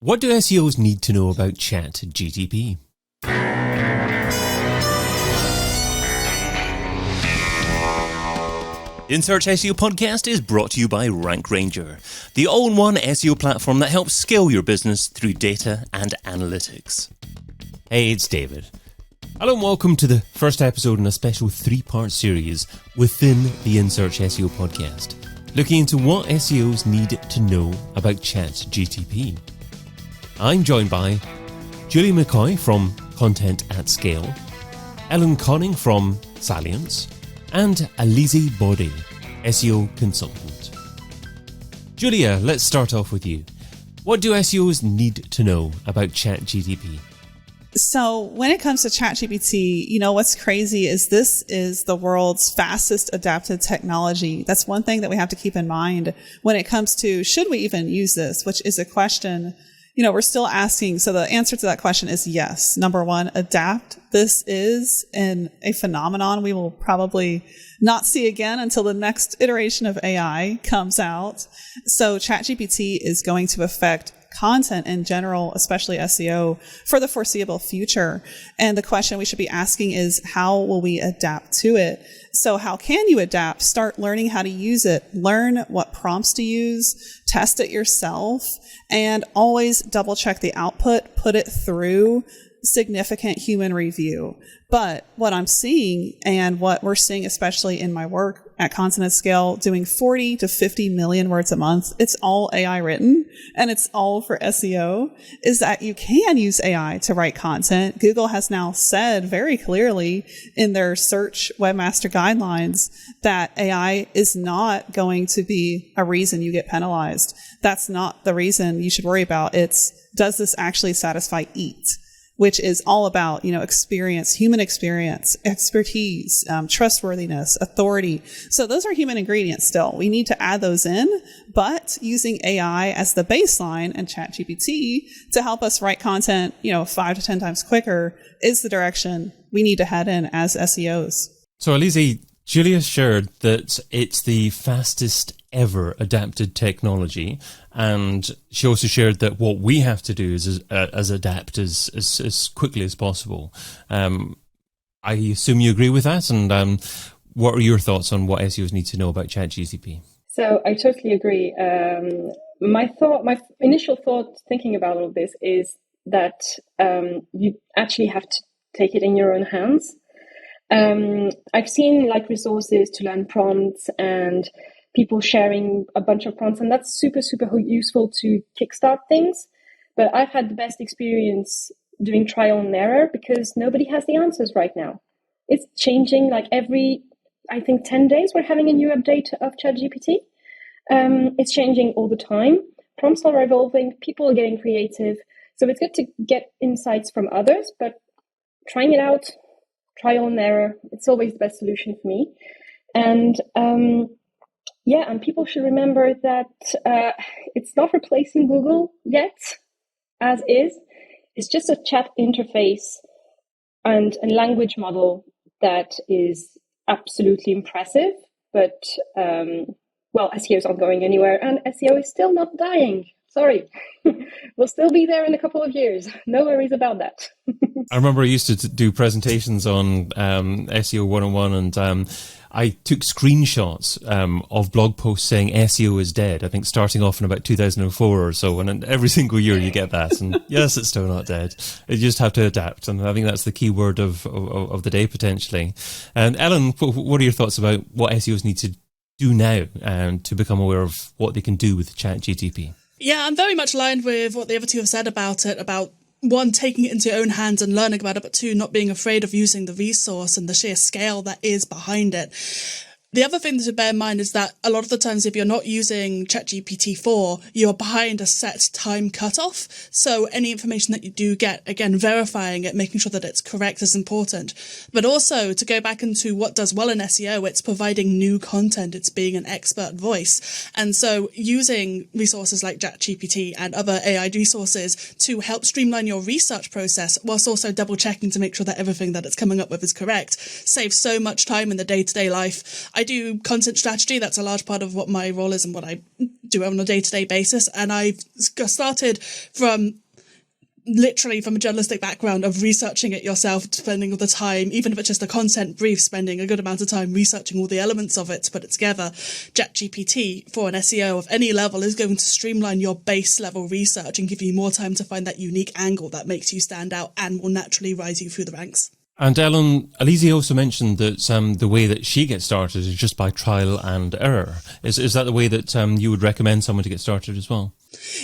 What do SEOs need to know about Chat GPT? In Search SEO podcast is brought to you by Rank Ranger, the all-in-one SEO platform that helps scale your business through data and analytics. Hey, it's David. Hello and welcome to the first episode in a special three-part series within the In Search SEO podcast, looking into what SEOs need to know about Chat GPT. I'm joined by Julia McCoy from Content at Scale, Ellen Conning from Salience, and Alizée Baudez, SEO consultant. Julia, let's start off with you. What do SEOs need to know about Chat GPT? So when it comes to Chat GPT, what's crazy is this is the world's fastest adapted technology. That's one thing that we have to keep in mind when it comes to should we even use this, which is a question we're still asking. So the answer to that question is yes. Number one, adapt. This is a phenomenon we will probably not see again until the next iteration of AI comes out. So ChatGPT is going to affect content in general, especially SEO, for the foreseeable future. And the question we should be asking is, how will we adapt to it? So how can you adapt? Start learning how to use it. Learn what prompts to use. Test it yourself. And always double check the output. Put it through significant human review. But what I'm seeing and what we're seeing, especially in my work at Content at Scale, doing 40 to 50 million words a month, it's all AI written and it's all for SEO, is that you can use AI to write content. Google has now said very clearly in their search webmaster guidelines that AI is not going to be a reason you get penalized. That's not the reason you should worry about. It's, does this actually satisfy EAT? Which is all about, experience, human experience, expertise, trustworthiness, authority. So those are human ingredients still. We need to add those in, but using AI as the baseline and ChatGPT to help us write content, 5 to 10 times quicker is the direction we need to head in as SEOs. So Alizée, Julia shared that it's the fastest ever adapted technology, and she also shared that what we have to do is adapt as quickly as possible. I assume you agree with that, and what are your thoughts on what SEOs need to know about ChatGPT? So I totally agree. My initial thought thinking about all this is that you actually have to take it in your own hands. I've seen resources to learn prompts and people sharing a bunch of prompts, and that's super, super useful to kickstart things. But I've had the best experience doing trial and error because nobody has the answers right now. It's changing every, I think, 10 days we're having a new update of ChatGPT. It's changing all the time. Prompts are evolving, people are getting creative. So it's good to get insights from others, but trying it out, trial and error, it's always the best solution for me. And and people should remember that it's not replacing Google yet, as is. It's just a chat interface and a language model that is absolutely impressive. But, SEO is not going anywhere, and SEO is still not dying. Sorry. We'll still be there in a couple of years. No worries about that. I remember I used to do presentations on SEO 101, and I took screenshots of blog posts saying SEO is dead, I think starting off in about 2004 or so, and every single year you get that. And yes, it's still not dead. You just have to adapt, and I think that's the key word of the day, potentially. And Ellen, what are your thoughts about what SEOs need to do now to become aware of what they can do with ChatGPT? Yeah, I'm very much aligned with what the other two have said about it, about one, taking it into your own hands and learning about it, but two, not being afraid of using the resource and the sheer scale that is behind it. The other thing to bear in mind is that a lot of the times if you're not using ChatGPT 4, you're behind a set time cutoff. So any information that you do get, again, verifying it, making sure that it's correct is important. But also to go back into what does well in SEO, it's providing new content. It's being an expert voice. And so using resources like ChatGPT and other AI resources to help streamline your research process whilst also double checking to make sure that everything that it's coming up with is correct saves so much time in the day-to-day life. I do content strategy. That's a large part of what my role is and what I do on a day-to-day basis. And I've started literally from a journalistic background of researching it yourself, spending all the time, even if it's just a content brief, spending a good amount of time researching all the elements of it to put it together. Chat GPT for an SEO of any level is going to streamline your base level research and give you more time to find that unique angle that makes you stand out and will naturally rise you through the ranks. And Alizée also mentioned that the way that she gets started is just by trial and error. Is that the way that you would recommend someone to get started as well?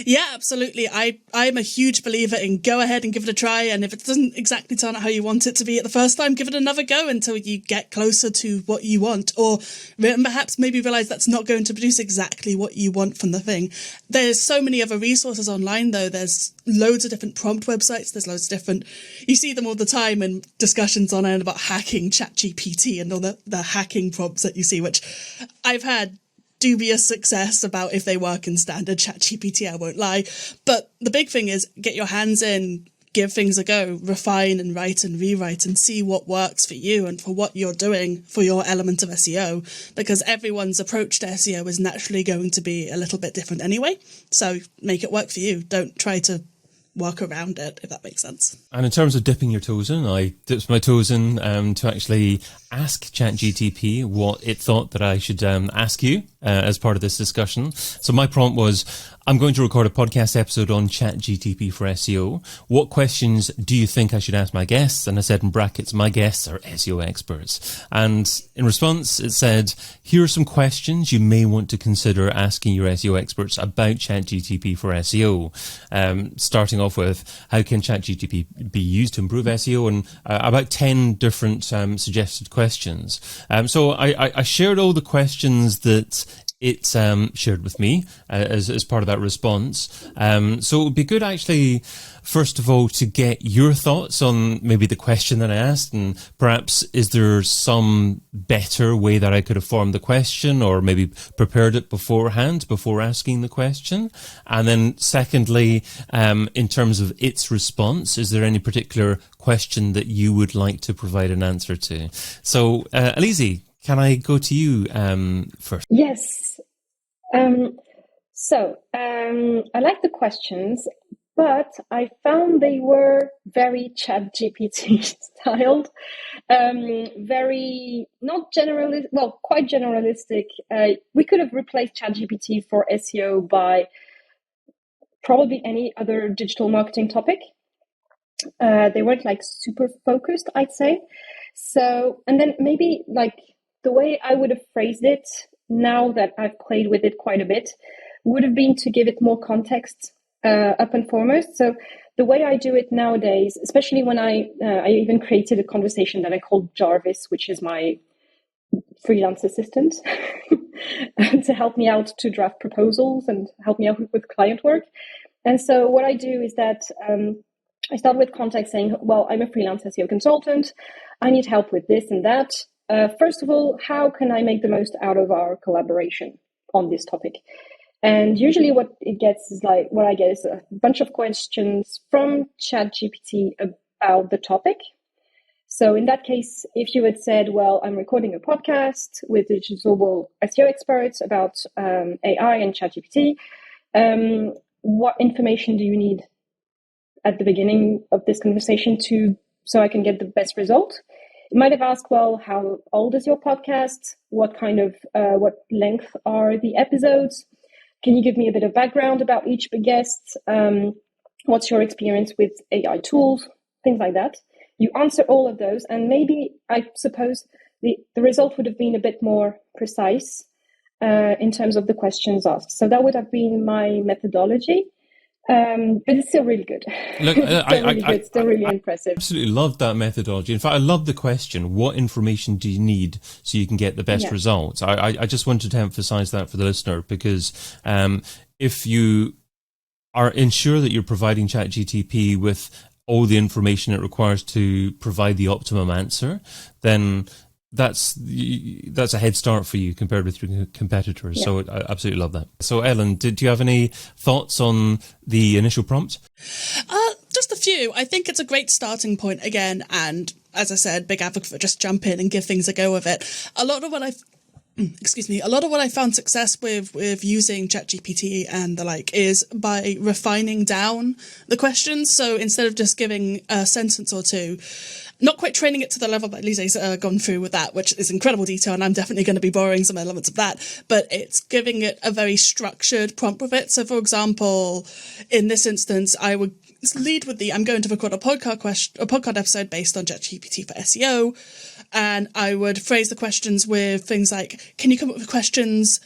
Yeah, absolutely. I'm a huge believer in go ahead and give it a try. And if it doesn't exactly turn out how you want it to be at the first time, give it another go until you get closer to what you want. Or perhaps maybe realize that's not going to produce exactly what you want from the thing. There's so many other resources online, though. There's loads of different prompt websites. There's loads of different, you see them all the time in discussions online about hacking ChatGPT and all the hacking prompts that you see, which I've had dubious success about if they work in standard ChatGPT, I won't lie. But the big thing is get your hands in, give things a go, refine and write and rewrite and see what works for you and for what you're doing for your element of SEO, because everyone's approach to SEO is naturally going to be a little bit different anyway. So make it work for you. Don't try to work around it, if that makes sense. And in terms of dipping your toes in, I dipped my toes in to actually ask ChatGPT what it thought that I should ask you as part of this discussion. So my prompt was, I'm going to record a podcast episode on ChatGPT for SEO. What questions do you think I should ask my guests? And I said in brackets, my guests are SEO experts. And in response, it said, here are some questions you may want to consider asking your SEO experts about ChatGPT for SEO. Starting off with, how can ChatGPT be used to improve SEO? And about 10 different suggested questions. So I shared all the questions that it shared with me as part of that response. So it would be good actually, first of all, to get your thoughts on maybe the question that I asked, and perhaps is there some better way that I could have formed the question or maybe prepared it beforehand before asking the question? And then secondly, in terms of its response, is there any particular question that you would like to provide an answer to? So Alizée, can I go to you first? Yes. I like the questions, but I found they were very ChatGPT styled, very not generalist, well, quite generalistic. We could have replaced ChatGPT for SEO by probably any other digital marketing topic. They weren't like super focused, I'd say. So, and then maybe like the way I would have phrased it, now that I've played with it quite a bit, would have been to give it more context up and foremost. So the way I do it nowadays, especially when I even created a conversation that I called Jarvis, which is my freelance assistant, to help me out to draft proposals and help me out with client work. And so what I do is that I start with context saying, well, I'm a freelance SEO consultant. I need help with this and that. First of all, how can I make the most out of our collaboration on this topic? And usually what it gets is like, what I get is a bunch of questions from ChatGPT about the topic. So in that case, if you had said, well, I'm recording a podcast with digital SEO experts about AI and ChatGPT, what information do you need at the beginning of this conversation so I can get the best result? You might have asked, well, how old is your podcast? What kind of, what length are the episodes? Can you give me a bit of background about each guest? What's your experience with AI tools? Things like that. You answer all of those, and maybe, I suppose, the result would have been a bit more precise in terms of the questions asked. So that would have been my methodology. But it's still really good. Look, it's still really impressive. I absolutely loved that methodology. In fact, I love the question, what information do you need so you can get the best results? I just wanted to emphasize that for the listener, because if you are ensure that you're providing ChatGPT with all the information it requires to provide the optimum answer, then that's a head start for you compared with your competitors. Yeah. So I absolutely love that. So Ellen, do you have any thoughts on the initial prompt? Just a few. I think it's a great starting point again. And as I said, big advocate for just jump in and give things a go with it. A lot of what I've a lot of what I found success with using ChatGPT and the like is by refining down the questions. So instead of just giving a sentence or two, not quite training it to the level that Alisée's gone through with that, which is incredible detail, and I'm definitely going to be borrowing some elements of that, but it's giving it a very structured prompt with it. So for example, in this instance, I would lead with I'm going to record a podcast episode based on ChatGPT for SEO. And I would phrase the questions with things like, can you come up with questions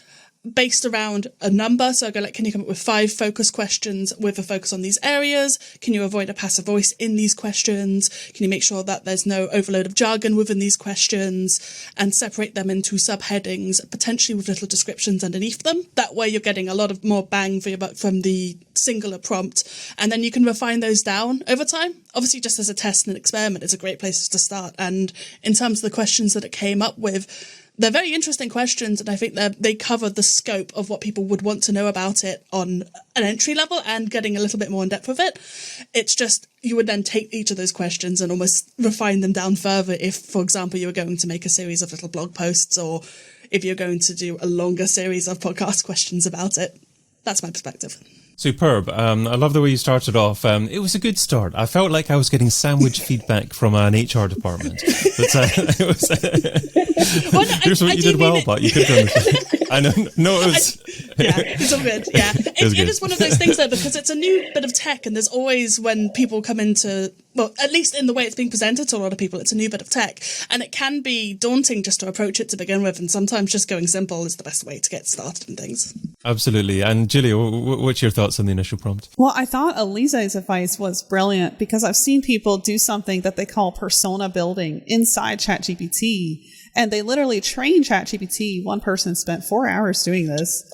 based around a number? So I go like, can you come up with 5 focus questions with a focus on these areas? Can you avoid a passive voice in these questions? Can you make sure that there's no overload of jargon within these questions, and separate them into subheadings, potentially with little descriptions underneath them? That way you're getting a lot of more bang for your buck from the singular prompt, and then you can refine those down over time. Obviously, just as a test and an experiment, it's a great place to start. And in terms of the questions that it came up with, they're very interesting questions, and I think they cover the scope of what people would want to know about it on an entry level and getting a little bit more in depth with it. It's just, you would then take each of those questions and almost refine them down further if, for example, you were going to make a series of little blog posts, or if you're going to do a longer series of podcast questions about it. That's my perspective. Superb. I love the way you started off. It was a good start. I felt like I was getting sandwich feedback from an HR department. But it was, well, no, here's what you did well, but you could have done this. I know. No, it was. Yeah, it's all good. Yeah. It is one of those things, though, because it's a new bit of tech, and there's always, when people come into, well, at least in the way it's being presented to a lot of people, it's a new bit of tech, and it can be daunting just to approach it to begin with, and sometimes just going simple is the best way to get started in things. Absolutely. And Julia, what's your thoughts on the initial prompt? Well, I thought Alisée's advice was brilliant, because I've seen people do something that they call persona building inside ChatGPT, and they literally train ChatGPT. One person spent 4 hours doing this,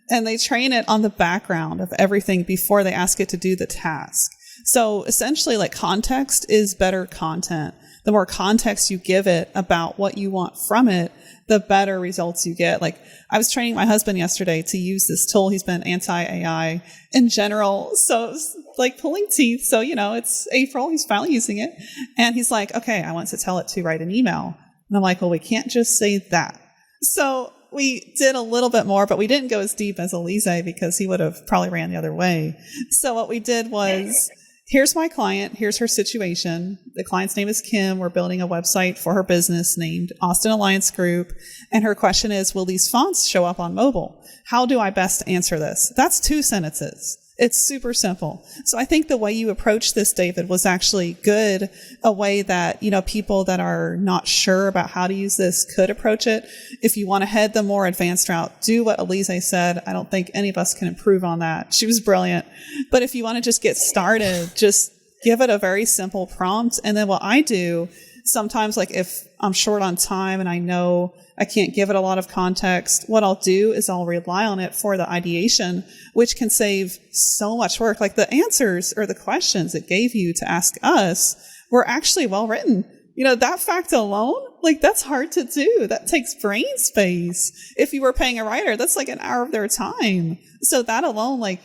and they train it on the background of everything before they ask it to do the task. So essentially, like, context is better content. The more context you give it about what you want from it, the better results you get. Like, I was training my husband yesterday to use this tool. He's been anti-AI in general. So it's like pulling teeth. So, it's April. He's finally using it. And he's like, okay, I want to tell it to write an email. And I'm like, well, we can't just say that. So we did a little bit more, but we didn't go as deep as Alizée, because he would have probably ran the other way. So what we did was, here's my client. Here's her situation. The client's name is Kim. We're building a website for her business named Austin Alliance Group. And her question is, will these fonts show up on mobile? How do I best answer this? That's 2 sentences. It's super simple. So I think the way you approach this, David, was actually good. A way that, people that are not sure about how to use this could approach it. If you want to head the more advanced route, do what Alizée said. I don't think any of us can improve on that. She was brilliant. But if you want to just get started, just give it a very simple prompt. And then what I do sometimes, like if I'm short on time and I know I can't give it a lot of context, what I'll do is I'll rely on it for the ideation, which can save so much work. Like, the answers or the questions it gave you to ask us were actually well written. That fact alone, like, that's hard to do. That takes brain space. If you were paying a writer, that's like an hour of their time. So that alone, like,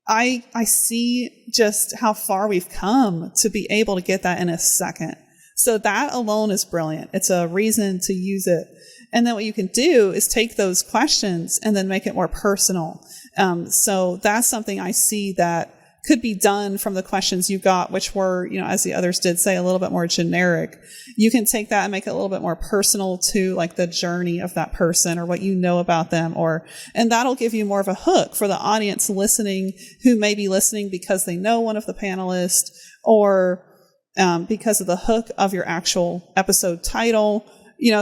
I see just how far we've come to be able to get that in a second. So that alone is brilliant. It's a reason to use it. And then what you can do is take those questions and then make it more personal. So that's something I see that could be done from the questions you got, which were, as the others did say, a little bit more generic. You can take that and make it a little bit more personal to, like, the journey of that person or what you know about them, and that'll give you more of a hook for the audience listening, who may be listening because they know one of the panelists, or because of the hook of your actual episode title.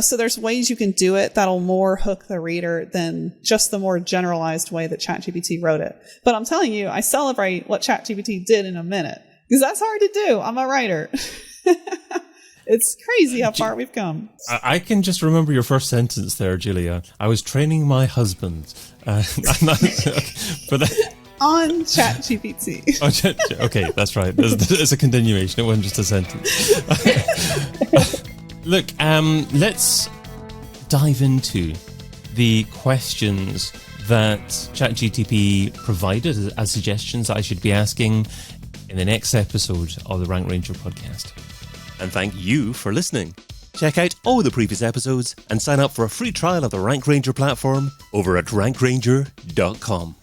So there's ways you can do it that'll more hook the reader than just the more generalized way that ChatGPT wrote it. But I'm telling you, I celebrate what ChatGPT did in a minute, because that's hard to do. I'm a writer. It's crazy how far we've come. I can just remember your first sentence there, Julia. I was training my husband. On ChatGPT. Okay, that's right. It's a continuation. It wasn't just a sentence. Look, let's dive into the questions that ChatGPT provided as suggestions that I should be asking in the next episode of the Rank Ranger podcast. And thank you for listening. Check out all the previous episodes and sign up for a free trial of the Rank Ranger platform over at rankranger.com.